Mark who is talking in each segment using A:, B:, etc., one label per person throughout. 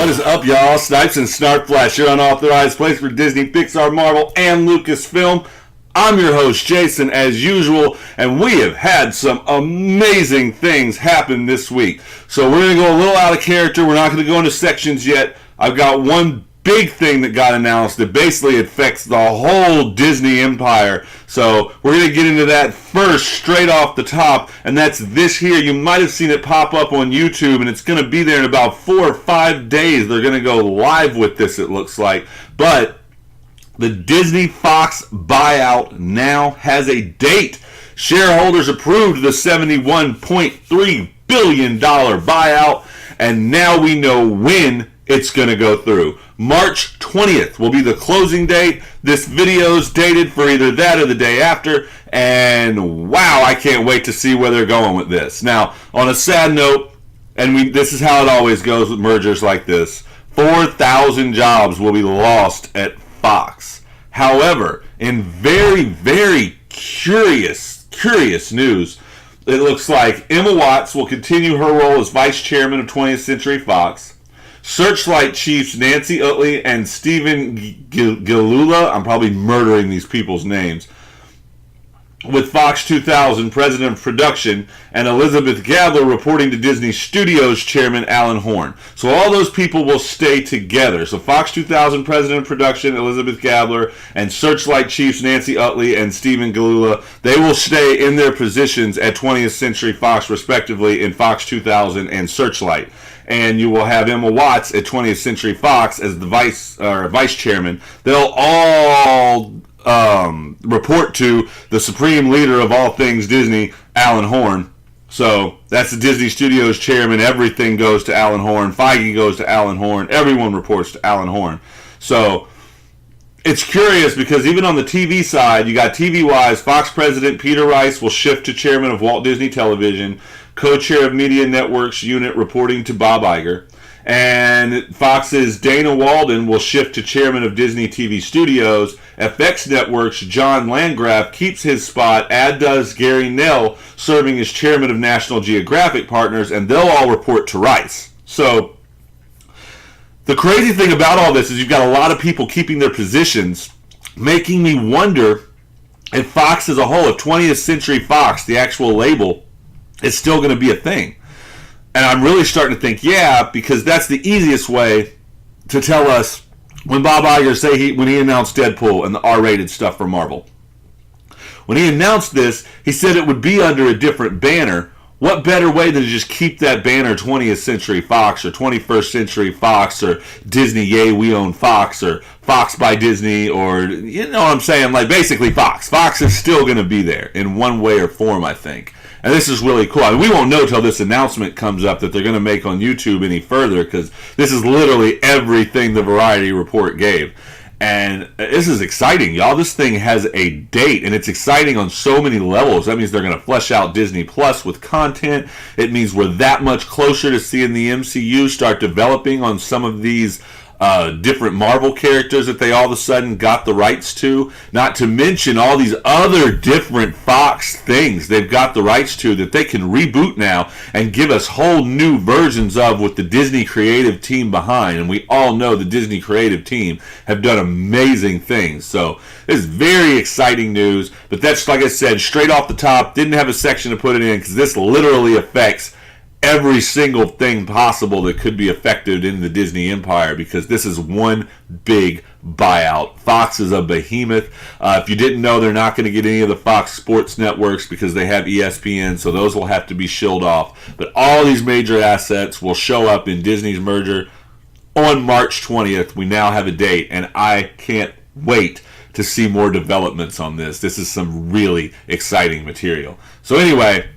A: What is up, y'all? Snipes-n-Snarfblatts, your unauthorized place for Disney, Pixar, Marvel, and Lucasfilm. I'm your host, Jason, as usual, and we have had some amazing things happen this week. So we're going to go a little out of character. We're not going to go into sections yet. I've got one big thing that got announced that basically affects the whole Disney empire. So we're going to get into that first, straight off the top, and that's this here. You might have seen it pop up on YouTube, and it's going to be there in about 4 or 5 days. They're going to go live with this, it looks like. But the Disney Fox buyout now has a date. Shareholders approved the $71.3 billion buyout, and now we know when it's going to go through. March 20th will be the closing date. This video is dated for either that or the day after, and wow, I can't wait to see where they're going with this. Now, on a sad note, and this is how it always goes with mergers like this, 4,000 jobs will be lost at Fox. However, in very, very curious news, it looks like Emma Watts will continue her role as vice chairman of 20th Century Fox. Searchlight chiefs Nancy Utley and Stephen Gilula, I'm probably murdering these people's names, with Fox 2000 president of production, and Elizabeth Gabler reporting to Disney Studios chairman Alan Horn. So all those people will stay together. So Fox 2000 president of production, Elizabeth Gabler, and Searchlight chiefs Nancy Utley and Stephen Gilula, they will stay in their positions at 20th Century Fox respectively in Fox 2000 and Searchlight. And you will have Emma Watts at 20th Century Fox as the vice chairman. They'll all report to the supreme leader of all things Disney, Alan Horn. So that's the Disney Studios chairman. Everything goes to Alan Horn. Feige goes to Alan Horn. Everyone reports to Alan Horn. So it's curious because even on the TV side, you got TV-wise, Fox president Peter Rice will shift to chairman of Walt Disney Television, co-chair of Media Networks unit reporting to Bob Iger. And Fox's Dana Walden will shift to chairman of Disney TV Studios. FX Network's John Landgraf keeps his spot, as does Gary Nell, serving as chairman of National Geographic Partners, and they'll all report to Rice. So the crazy thing about all this is you've got a lot of people keeping their positions, making me wonder if Fox as a whole, if 20th Century Fox, the actual label, is still going to be a thing. And I'm really starting to think, yeah, because that's the easiest way to tell us when Bob Iger when he announced Deadpool and the R-rated stuff for Marvel. When he announced this, he said it would be under a different banner. What better way than to just keep that banner 20th Century Fox or 21st Century Fox or Disney, yay, we own Fox, or Fox by Disney, or, you know what I'm saying, like basically Fox. Fox is still going to be there in one way or form, I think. And this is really cool. I mean, we won't know till this announcement comes up that they're going to make on YouTube any further, because this is literally everything the Variety Report gave. And this is exciting, y'all. This thing has a date, and it's exciting on so many levels. That means they're going to flesh out Disney Plus with content. It means we're that much closer to seeing the MCU start developing on some of these different Marvel characters that they all of a sudden got the rights to. Not to mention all these other different Fox things they've got the rights to that they can reboot now and give us whole new versions of with the Disney creative team behind. And we all know the Disney creative team have done amazing things. So this is very exciting news. But that's, like I said, straight off the top. Didn't have a section to put it in because this literally affects every single thing possible that could be affected in the Disney empire, because this is one big buyout. Fox is a behemoth. If you didn't know, they're not going to get any of the Fox Sports networks because they have ESPN, so those will have to be shilled off. But all these major assets will show up in Disney's merger on March 20th. We now have a date, and I can't wait to see more developments on this. This is some really exciting material. So anyway,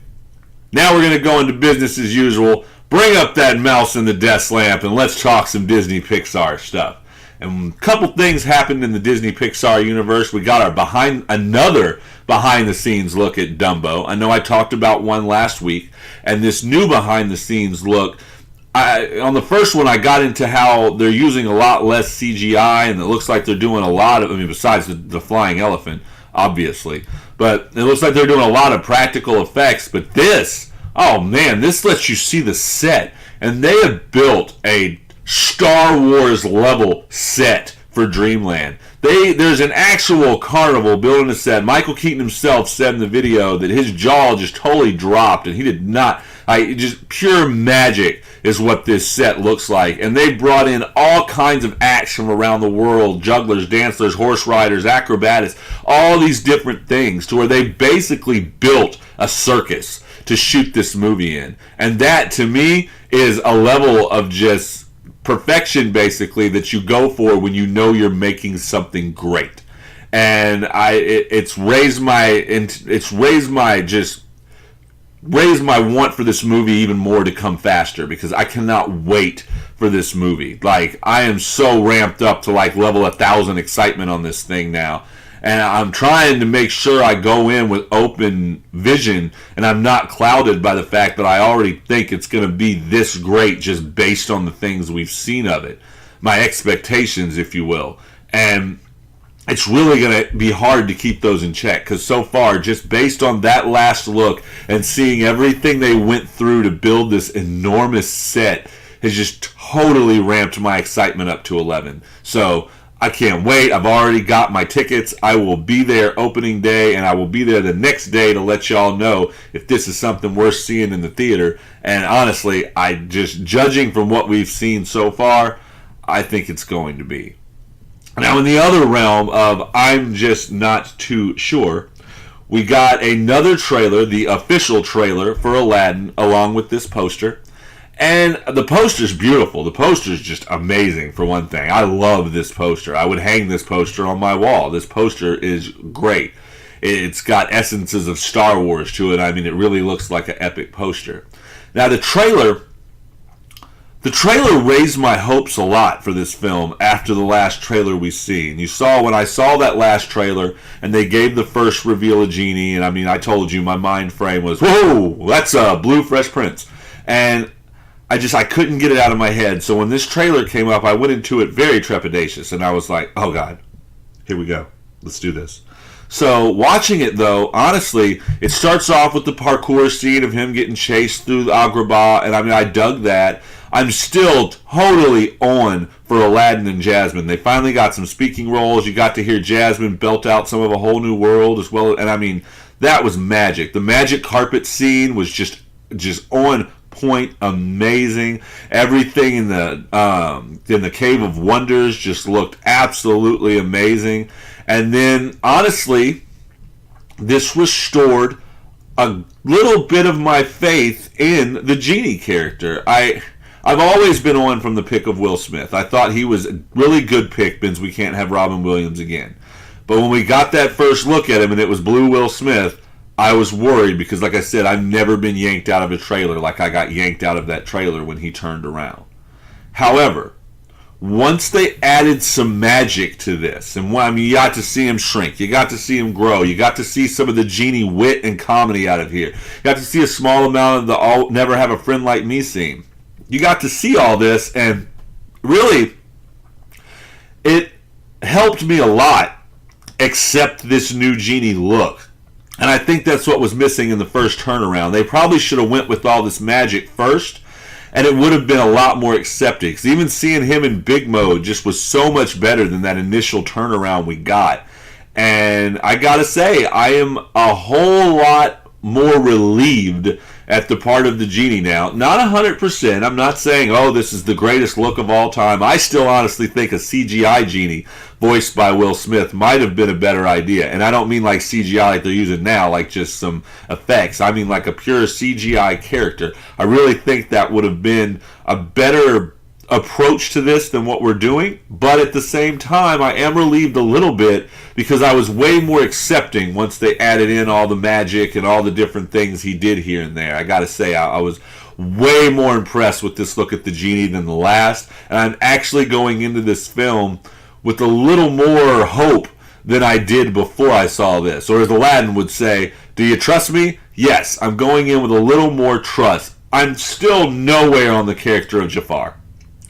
A: now we're going to go into business as usual. Bring up that mouse in the desk lamp and let's talk some Disney Pixar stuff. And a couple things happened in the Disney Pixar universe. We got our another behind the scenes look at Dumbo. I know I talked about one last week, and this new behind the scenes look, on the first one I got into how they're using a lot less CGI, and it looks like they're doing a lot of, besides the flying elephant, obviously. But it looks like they're doing a lot of practical effects. But this, oh man, this lets you see the set. And they have built a Star Wars level set for Dreamland. There's an actual carnival building a set. Michael Keaton himself said in the video that his jaw just totally dropped, and he did not. Just pure magic is what this set looks like. And they brought in all kinds of acts from around the world: jugglers, dancers, horse riders, acrobatics, all these different things, to where they basically built a circus to shoot this movie in. And that, to me, is a level of just perfection, basically, that you go for when you know you're making something great. And it's raised my want for this movie even more to come faster, because I cannot wait for this movie. Like, I am so ramped up to like level 1,000 excitement on this thing now. And I'm trying to make sure I go in with open vision, and I'm not clouded by the fact that I already think it's going to be this great just based on the things we've seen of it. My expectations, if you will. And it's really going to be hard to keep those in check, because so far, just based on that last look and seeing everything they went through to build this enormous set has just totally ramped my excitement up to 11. So I can't wait. I've already got my tickets. I will be there opening day, and I will be there the next day to let y'all know if this is something worth seeing in the theater. And honestly, judging from what we've seen so far, I think it's going to be. Now, in the other realm of I'm just not too sure, we got another trailer, the official trailer for Aladdin, along with this poster. And the poster's beautiful. The poster's just amazing, for one thing. I love this poster. I would hang this poster on my wall. This poster is great. It's got essences of Star Wars to it. I mean, it really looks like an epic poster. Now, the trailer raised my hopes a lot for this film after the last trailer we seen. When I saw that last trailer and they gave the first reveal of Genie, and I mean, I told you my mind frame was, whoa, that's a blue Fresh Prince. And I couldn't get it out of my head. So when this trailer came up, I went into it very trepidatious, and I was like, oh God, here we go. Let's do this. So watching it, though, honestly, it starts off with the parkour scene of him getting chased through the Agrabah, and I mean, I dug that. I'm still totally on for Aladdin and Jasmine. They finally got some speaking roles. You got to hear Jasmine belt out some of A Whole New World as well, and I mean, that was magic. The magic carpet scene was just on point, amazing. Everything in the Cave of Wonders just looked absolutely amazing. And then, honestly, this restored a little bit of my faith in the Genie character. I've always been on from the pick of Will Smith. I thought he was a really good pick, since we can't have Robin Williams again. But when we got that first look at him and it was Blue Will Smith, I was worried, because, like I said, I've never been yanked out of a trailer like I got yanked out of that trailer when he turned around. However, once they added some magic to this, and I mean, you got to see him shrink, you got to see him grow, you got to see some of the Genie wit and comedy out of here, you got to see a small amount of the "I'll never have a friend like me" scene. You got to see all this, and really, it helped me a lot, except this new Genie look. And I think that's what was missing in the first turnaround. They probably should have went with all this magic first, and it would have been a lot more accepted. Because even seeing him in big mode just was so much better than that initial turnaround we got. And I gotta say, I am a whole lot more relieved at the part of the Genie now. Not 100%. I'm not saying, oh, this is the greatest look of all time. I still honestly think a CGI Genie voiced by Will Smith might have been a better idea. And I don't mean like CGI like they're using now, like just some effects. I mean like a pure CGI character. I really think that would have been a better approach to this than what we're doing. But at the same time, I am relieved a little bit, because I was way more accepting once they added in all the magic and all the different things he did here and there. I gotta say, I was way more impressed with this look at the Genie than the last, and I'm actually going into this film with a little more hope than I did before I saw this. Or as Aladdin would say, do you trust me? Yes, I'm going in with a little more trust. I'm still nowhere on the character of Jafar.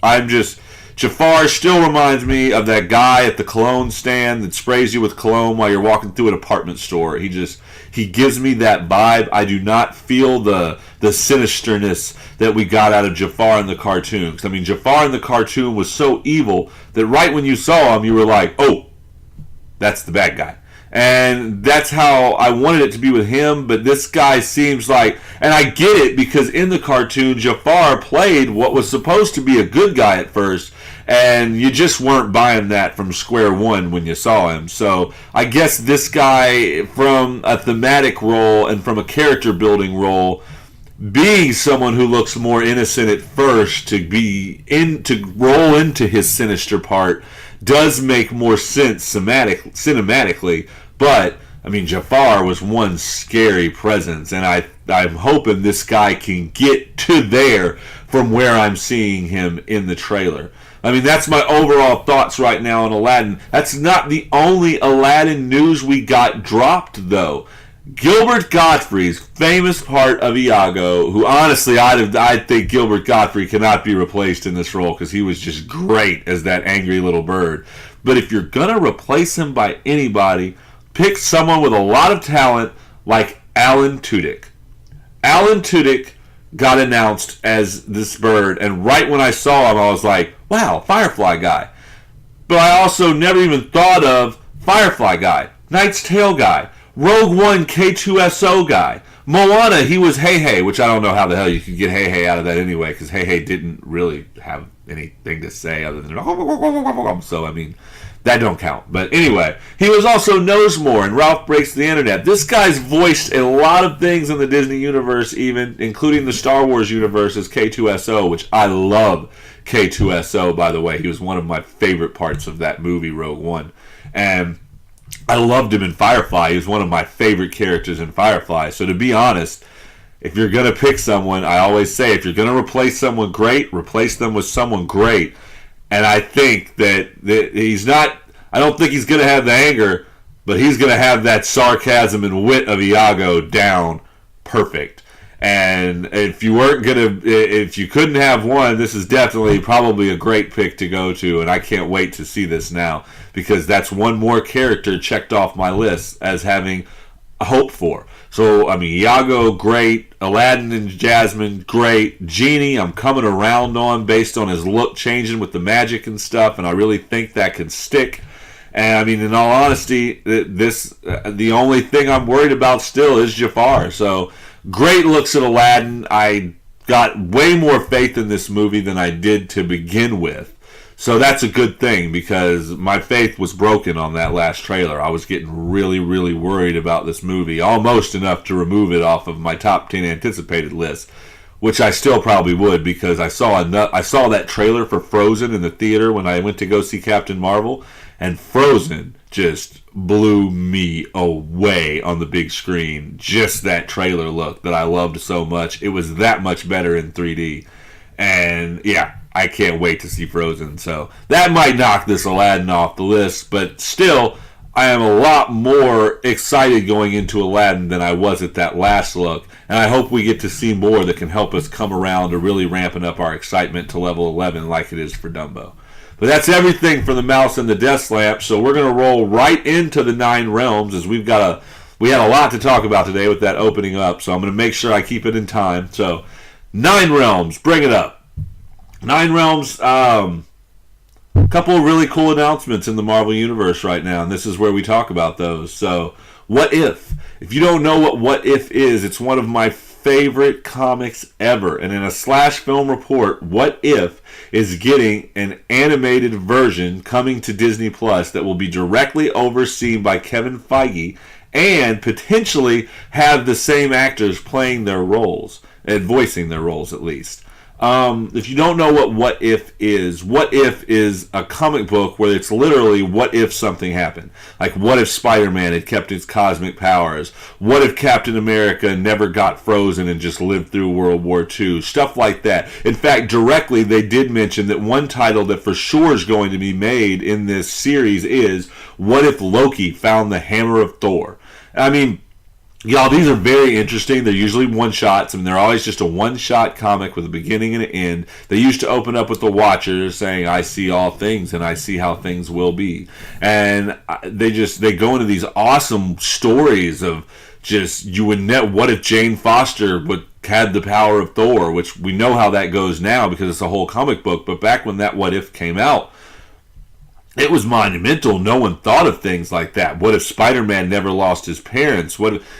A: I'm just Jafar still reminds me of that guy at the cologne stand that sprays you with cologne while you're walking through an apartment store. He gives me that vibe. I do not feel the sinisterness that we got out of Jafar in the cartoon. 'Cause, I mean, Jafar in the cartoon was so evil that right when you saw him, you were like, oh, that's the bad guy. And that's how I wanted it to be with him, but this guy seems like, and I get it because in the cartoon, Jafar played what was supposed to be a good guy at first, and you just weren't buying that from square one when you saw him. So I guess this guy, from a thematic role and from a character building role, being someone who looks more innocent at first to roll into his sinister part does make more sense cinematically. But I mean, Jafar was one scary presence, and I'm hoping this guy can get to there from where I'm seeing him in the trailer. I mean, that's my overall thoughts right now on Aladdin. That's not the only Aladdin news we got dropped, though. Gilbert Gottfried's famous part of Iago, who honestly I think Gilbert Gottfried cannot be replaced in this role because he was just great as that angry little bird. But if you're going to replace him by anybody, pick someone with a lot of talent like Alan Tudyk. Alan Tudyk got announced as this bird, and right when I saw him, I was like, wow, Firefly guy. But I also never even thought of Firefly guy, Knight's Tale guy, Rogue One K2SO guy. Moana, he was Hey Hey, which I don't know how the hell you could get Hey Hey out of that anyway, because Hey Hey didn't really have anything to say other than so, I mean, that don't count. But anyway, he was also Knows More in Ralph Breaks the Internet. This guy's voiced a lot of things in the Disney universe, even including the Star Wars universe, as K2SO, which I love K2SO, by the way. He was one of my favorite parts of that movie, Rogue One. And I loved him in Firefly. He was one of my favorite characters in Firefly. So to be honest, if you're going to pick someone, I always say, if you're going to replace someone great, replace them with someone great. And I think that he's not, I don't think he's going to have the anger, but he's going to have that sarcasm and wit of Iago down perfect. And if you couldn't have one, this is definitely probably a great pick to go to. And I can't wait to see this now, because that's one more character checked off my list as having a hope for. So, I mean, Iago, great. Aladdin and Jasmine, great. Genie, I'm coming around on based on his look changing with the magic and stuff, and I really think that can stick. And, I mean, in all honesty, the only thing I'm worried about still is Jafar. So, great looks at Aladdin. I got way more faith in this movie than I did to begin with. So that's a good thing, because my faith was broken on that last trailer. I was getting really, really worried about this movie, almost enough to remove it off of my top 10 anticipated list, which I still probably would, because I saw that trailer for Frozen in the theater when I went to go see Captain Marvel, and Frozen just blew me away on the big screen. Just that trailer look that I loved so much. It was that much better in 3D. And yeah, I can't wait to see Frozen. So that might knock this Aladdin off the list, but still, I am a lot more excited going into Aladdin than I was at that last look. And I hope we get to see more that can help us come around to really ramping up our excitement to level 11 like it is for Dumbo. But that's everything for the Mouse and the Death Lamp. So we're going to roll right into the 9 Realms, as we had a lot to talk about today with that opening up. So I'm going to make sure I keep it in time. So 9 Realms, bring it up. 9 Realms, a couple of really cool announcements in the Marvel Universe right now, and this is where we talk about those. So, What If? If you don't know what If is, it's one of my favorite comics ever. And in a Slash Film report, What If is getting an animated version coming to Disney Plus that will be directly overseen by Kevin Feige and potentially have the same actors playing their roles, and voicing their roles at least. If you don't know what If is a comic book where it's literally what if something happened. Like, what if Spider-Man had kept his cosmic powers? What if Captain America never got frozen and just lived through World War II? Stuff like that. In fact, directly they did mention that one title that for sure is going to be made in this series is What If Loki Found the Hammer of Thor? I mean, Y'all, these are very interesting. They're usually one-shots. I mean, they're always just a one-shot comic with a beginning and an end. They used to open up with the Watcher saying, I see all things and I see how things will be. And they go into these awesome stories of just, you would net, what if Jane Foster had the power of Thor, which we know how that goes now because it's a whole comic book. But back when that What If came out, it was monumental. No one thought of things like that. What if Spider-Man never lost his parents?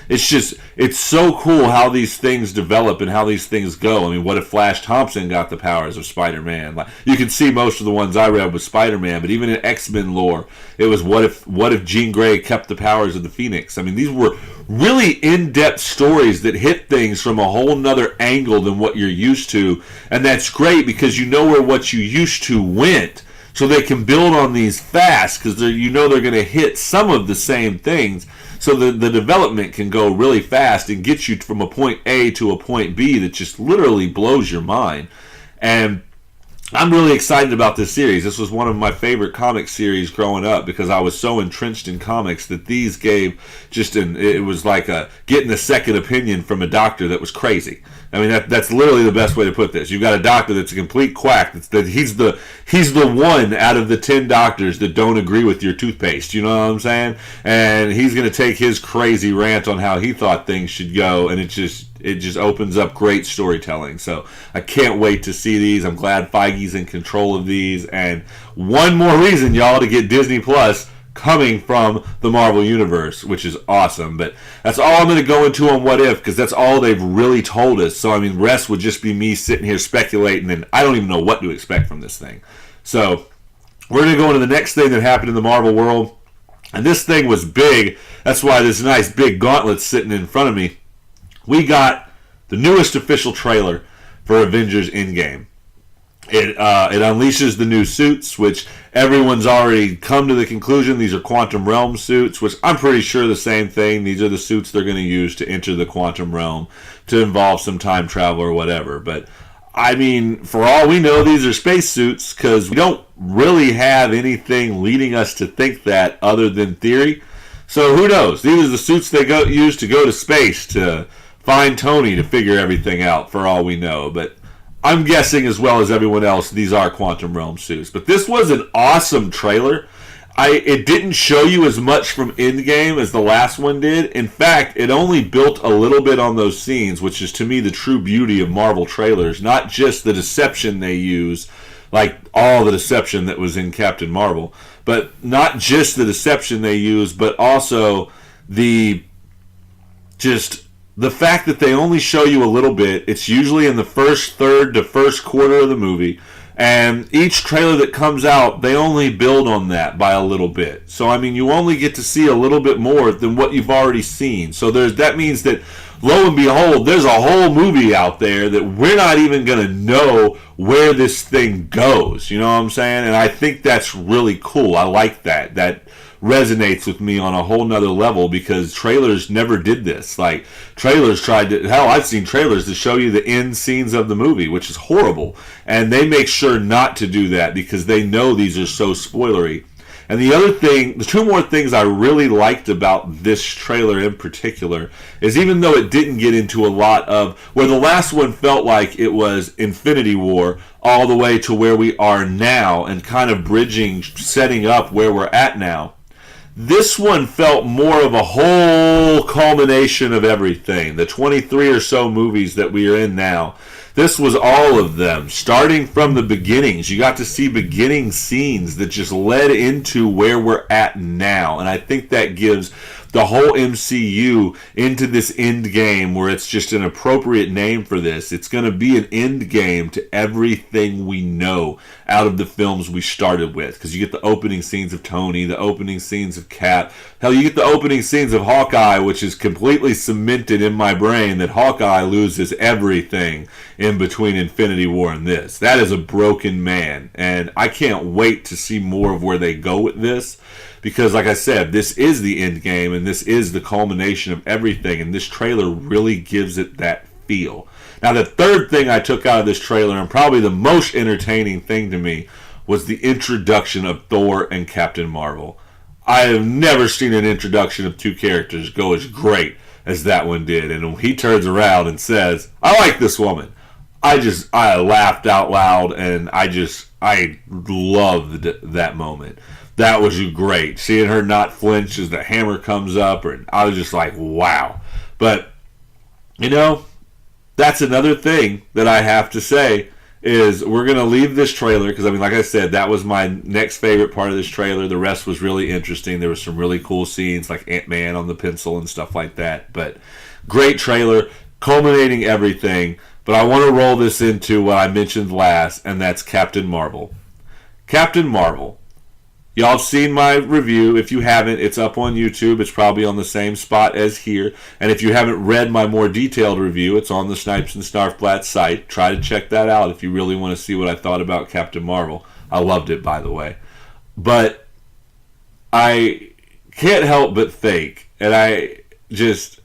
A: It's so cool how these things develop and how these things go. I mean, what if Flash Thompson got the powers of Spider-Man? Like, you can see most of the ones I read with Spider-Man, but even in X-Men lore, it was what if Jean Grey kept the powers of the Phoenix? I mean, these were really in-depth stories that hit things from a whole nother angle than what you're used to, and that's great because you know where what you used to went. So they can build on these fast because they're going to hit some of the same things. So the development can go really fast and get you from a point A to a point B that just literally blows your mind. And I'm really excited about this series. This was one of my favorite comic series growing up because I was so entrenched in comics that these gave it was like getting a second opinion from a doctor that was crazy. I mean, that's literally the best way to put this. You've got a doctor that's a complete quack. He's the one out of the 10 doctors that don't agree with your toothpaste. You know what I'm saying? And he's going to take his crazy rant on how he thought things should go, and it just opens up great storytelling. So I can't wait to see these. I'm glad Feige's in control of these. And one more reason, y'all, to get Disney Plus coming from the Marvel Universe, which is awesome. But that's all I'm going to go into on What If, because that's all they've really told us. So, I mean, rest would just be me sitting here speculating, and I don't even know what to expect from this thing. So, we're going to go into the next thing that happened in the Marvel world. And this thing was big. That's why this nice big gauntlet's sitting in front of me. We got the newest official trailer for Avengers Endgame. It unleashes the new suits, which everyone's already come to the conclusion these are Quantum Realm suits, which I'm pretty sure the same thing. These are the suits they're going to use to enter the Quantum Realm to involve some time travel or whatever. But, I mean, for all we know, these are space suits because we don't really have anything leading us to think that other than theory. So who knows? These are the suits they use to go to space to find Tony to figure everything out, for all we know. But I'm guessing, as well as everyone else, these are Quantum Realm suits. But this was an awesome trailer. It didn't show you as much from Endgame as the last one did. In fact, it only built a little bit on those scenes, which is, to me, the true beauty of Marvel trailers. Not just the deception they use, like all the deception that was in Captain Marvel, but not just the deception they use, but also the fact that they only show you a little bit. It's usually in the first third to first quarter of the movie, and each trailer that comes out, they only build on that by a little bit. So, I mean, you only get to see a little bit more than what you've already seen. So that means that, lo and behold, there's a whole movie out there that we're not even going to know where this thing goes. You know what I'm saying? And I think that's really cool. I like that. That resonates with me on a whole nother level because trailers never did this. Like, trailers tried to, hell, I've seen trailers to show you the end scenes of the movie, which is horrible. And they make sure not to do that because they know these are so spoilery. And the two more things I really liked about this trailer in particular is, even though it didn't get into a lot of, where the last one felt like it was Infinity War all the way to where we are now and kind of bridging, setting up where we're at now, this one felt more of a whole culmination of everything. The 23 or so movies that we are in now, this was all of them, starting from the beginnings. You got to see beginning scenes that just led into where we're at now. And I think that gives the whole MCU into this end game, where it's just an appropriate name for this. It's going to be an end game to everything we know out of the films we started with. Because you get the opening scenes of Tony, the opening scenes of Cap. Hell, you get the opening scenes of Hawkeye, which is completely cemented in my brain that Hawkeye loses everything in between Infinity War and this. That is a broken man. And I can't wait to see more of where they go with this. Because, like I said, this is the end game, and this is the culmination of everything, and this trailer really gives it that feel. Now, the third thing I took out of this trailer, and probably the most entertaining thing to me, was the introduction of Thor and Captain Marvel. I have never seen an introduction of two characters go as great as that one did. And he turns around and says, "I like this woman." I laughed out loud, and I loved that moment. That was great. Seeing her not flinch as the hammer comes up, and I was just like, wow. But, that's another thing that I have to say is we're going to leave this trailer, because, like I said, that was my next favorite part of this trailer. The rest was really interesting. There was some really cool scenes, like Ant-Man on the pencil and stuff like that. But great trailer, culminating everything. But I want to roll this into what I mentioned last, and that's Captain Marvel. Captain Marvel. Y'all have seen my review. If you haven't, it's up on YouTube. It's probably on the same spot as here. And if you haven't read my more detailed review, it's on the Snipes-n-Snarfblatts site. Try to check that out if you really want to see what I thought about Captain Marvel. I loved it, by the way. But I can't help but think, and I just...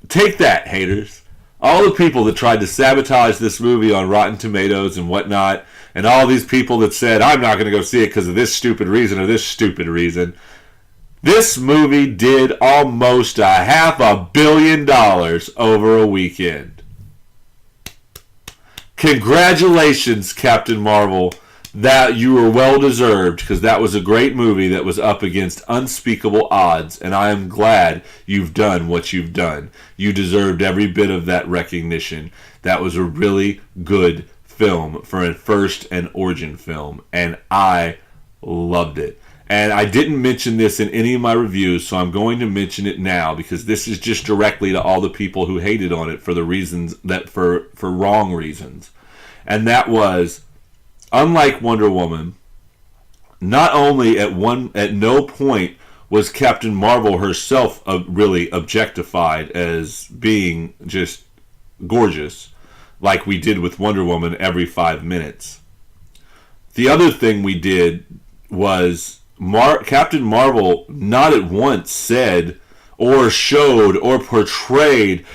A: Take that, haters. All the people that tried to sabotage this movie on Rotten Tomatoes and whatnot, and all these people that said, I'm not going to go see it because of this stupid reason or this stupid reason. This movie did almost $500 million over a weekend. Congratulations, Captain Marvel. That you were well deserved, because that was a great movie that was up against unspeakable odds, and I am glad you've done what you've done. You deserved every bit of that recognition. That was a really good film for a first and origin film, and I loved it. And I didn't mention this in any of my reviews, so I'm going to mention it now, because this is just directly to all the people who hated on it for the reasons that for wrong reasons. And that was, unlike Wonder Woman, not only at no point was Captain Marvel herself really objectified as being just gorgeous, like we did with Wonder Woman every 5 minutes. The other thing we did was Captain Marvel not at once said or showed or portrayed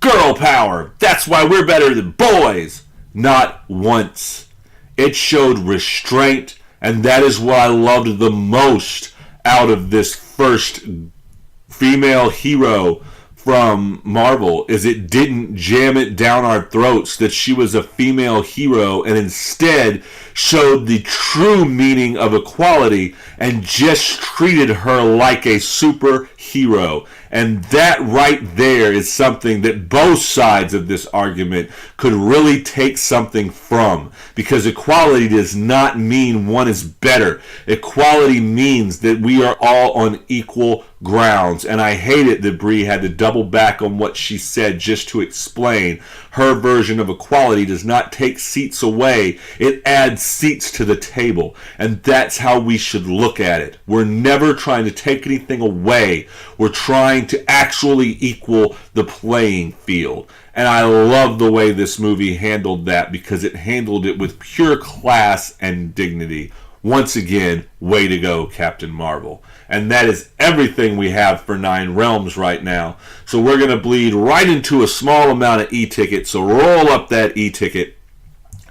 A: girl power. That's why we're better than boys. Not once. It showed restraint, and that is what I loved the most out of this first female hero from Marvel, is it didn't jam it down our throats that she was a female hero, and instead showed the true meaning of equality and just treated her like a superhero. And that right there is something that both sides of this argument could really take something from. Because equality does not mean one is better. Equality means that we are all on equal grounds. And I hate it that Brie had to double back on what she said just to explain. Her version of equality does not take seats away. It adds seats to the table. And that's how we should look at it. We're never trying to take anything away. We're trying to actually equal the playing field. And I love the way this movie handled that, because it handled it with pure class and dignity. Once again, way to go, Captain Marvel. And that is everything we have for 9 Realms right now. So we're going to bleed right into a small amount of e-ticket. So roll up that e-ticket.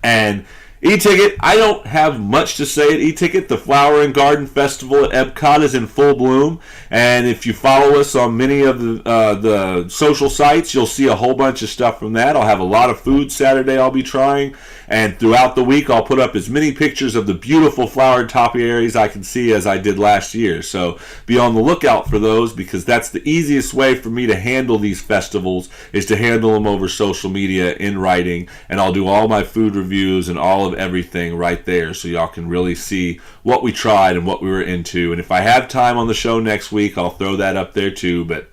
A: And e-ticket, I don't have much to say at e-ticket. The Flower and Garden Festival at Epcot is in full bloom. And if you follow us on many of the social sites, you'll see a whole bunch of stuff from that. I'll have a lot of food Saturday I'll be trying. And throughout the week, I'll put up as many pictures of the beautiful flowered topiaries I can see as I did last year. So be on the lookout for those, because that's the easiest way for me to handle these festivals, is to handle them over social media in writing. And I'll do all my food reviews and all of everything right there, so y'all can really see what we tried and what we were into. And if I have time on the show next week, I'll throw that up there too. But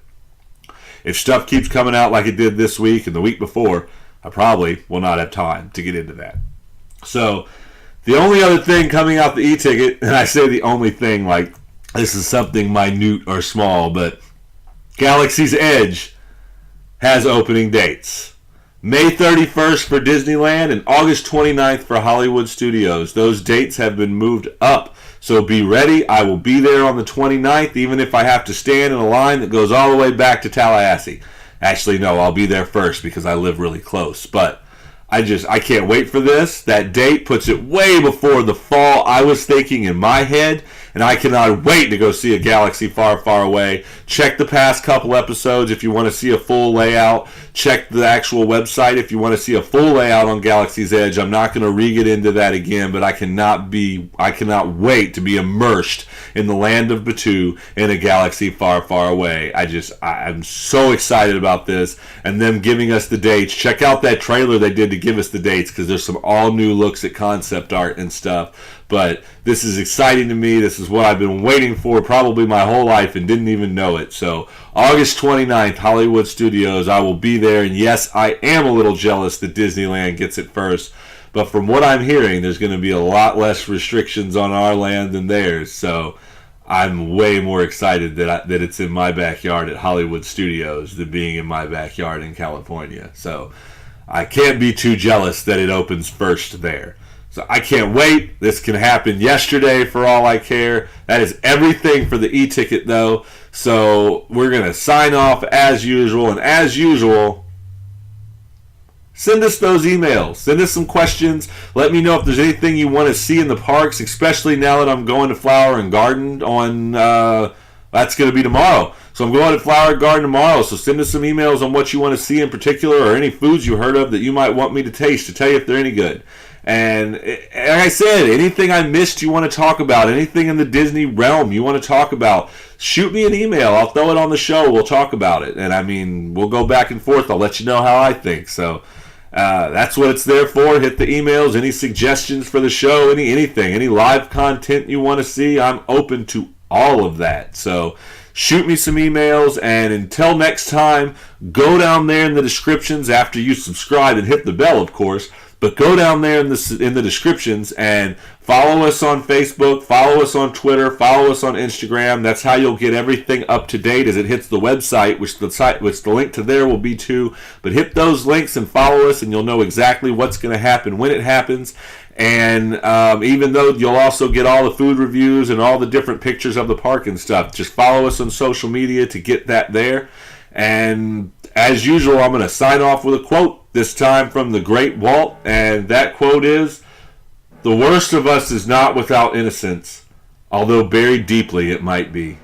A: if stuff keeps coming out like it did this week and the week before, I probably will not have time to get into that. So the only other thing coming out the e-ticket, and I say the only thing like this is something minute or small, but Galaxy's Edge has opening dates. May 31st for Disneyland and August 29th for Hollywood Studios. Those dates have been moved up, so be ready. I will be there on the 29th, even if I have to stand in a line that goes all the way back to Tallahassee. Actually, no, I'll be there first because I live really close. But I can't wait for this. That date puts it way before the fall I was thinking in my head. and I cannot wait to go see A Galaxy Far, Far Away. Check the past couple episodes if you want to see a full layout. Check the actual website if you want to see a full layout on Galaxy's Edge. I'm not going to re-get into that again, but I cannot wait to be immersed in the land of Batuu in A Galaxy Far, Far Away. I'm so excited about this, and them giving us the dates. Check out that trailer they did to give us the dates, because there's some all new looks at concept art and stuff. But this is exciting to me. This is what I've been waiting for probably my whole life and didn't even know it. So August 29th, Hollywood Studios, I will be there. And yes, I am a little jealous that Disneyland gets it first. But from what I'm hearing, there's going to be a lot less restrictions on our land than theirs. So I'm way more excited that it's in my backyard at Hollywood Studios than being in my backyard in California. So I can't be too jealous that it opens first there. So I can't wait. This can happen yesterday for all I care. That is everything for the e-ticket, though. So we're going to sign off as usual. And as usual, send us those emails. Send us some questions. Let me know if there's anything you want to see in the parks, especially now that I'm going to Flower and Garden on, that's going to be tomorrow. So I'm going to Flower and Garden tomorrow. So send us some emails on what you want to see in particular, or any foods you heard of that you might want me to taste to tell you if they're any good. And like I said, anything I missed you want to talk about, anything in the Disney realm you want to talk about, shoot me an email. I'll throw it on the show. We'll talk about it. And I mean, we'll go back and forth. I'll let you know how I think. So that's what it's there for. Hit the emails. Any suggestions for the show, anything, any live content you want to see, I'm open to all of that. So shoot me some emails, and until next time, go down there in the descriptions after you subscribe and hit the bell, of course. But go down there in the descriptions and follow us on Facebook, follow us on Twitter, follow us on Instagram. That's how you'll get everything up to date as it hits the website, which the link to there will be too. But hit those links and follow us, and you'll know exactly what's going to happen when it happens. And even though you'll also get all the food reviews and all the different pictures of the park and stuff, just follow us on social media to get that there. And as usual, I'm going to sign off with a quote, this time from the great Walt. And that quote is, "The worst of us is not without innocence, although buried deeply it might be."